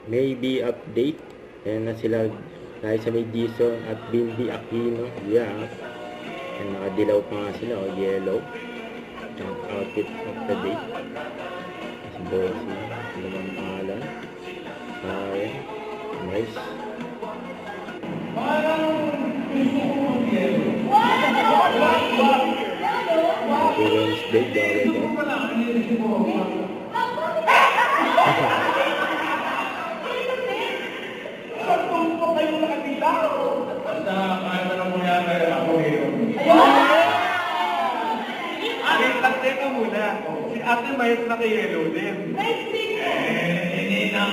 maybe update. Ayan na sila dahil sa may Dison at Bimbi Aquino. Yeah. And nakadilaw pa nga sila, yellow. Ang outfit of the day. Si Bossy. Ano naman pangalan? Ayan. Nice. Happy Wednesday, dawag Teka muna, si Ate Mayet na kay Yellow din. Hindi na.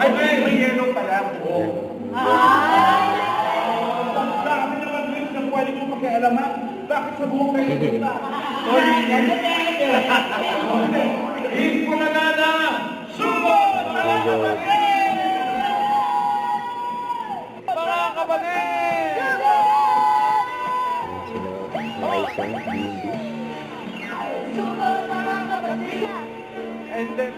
Ay, may yellow pala. Dami naman din na pwede kong pakialaman. Bakit sa buong kayo dito? Sorry. Hindi ko na nana. Subo! Mga kapatid! Isang Bimbi. Subo mga kapatid! And then,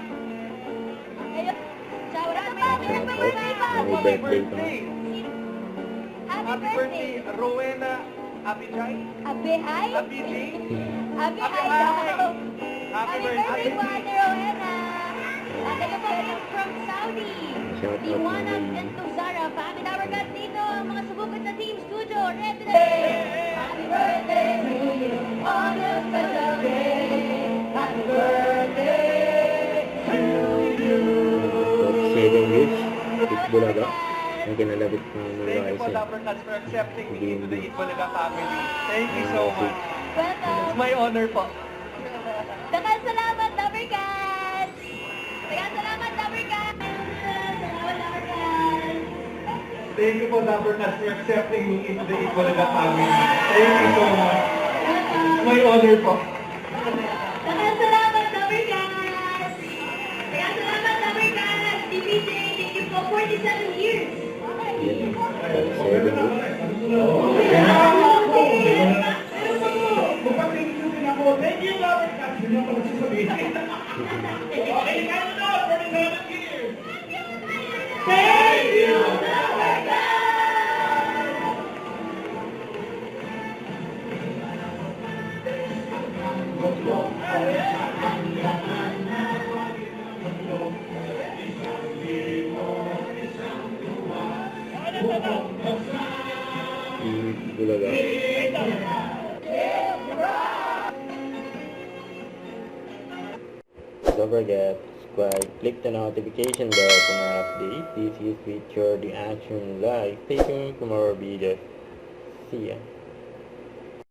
Happy birthday. happy birthday, Rowena Abijay. Abihay? Abijay. Abihay daw. Happy Happy birthday po, birthday. Ate Rowena. At ito po yung from Saudi. Shout out Iwanag naman. and Tuzara. Family Navargat dito. Ang mga subukan sa Team Studio. Ready na. Happy birthday to you on a special day. Happy birthday to you. 7 years. It's Bulaga. Ang kinalabit ng Thank you po, Raisa. Dapper Cats, for accepting me into the Itbulaga family. Thank you so much. It's Welcome. my honor po. Daghang salamat, Dapper Cats. Daghang salamat, Dapper Cats. Salamat, Dapper Cats. Thank you po, Dapper Cats, for accepting me into the Itbulaga family. Thank you so much. It's my honor po. Daghang salamat, Dapper Cats. Daghang salamat, Dapper Cats. DPJ, thank you po. 47 years. Yan. 7 years. Thank you, Dapper Cats. Hindi ako nagsasabihin. Okay, kaya na, 47 years. Thank you, Dapper Cats. Bulaga. Don't forget, subscribe, click the notification bell for more updates. This is feature the action live. Stay tuned for more videos. See ya.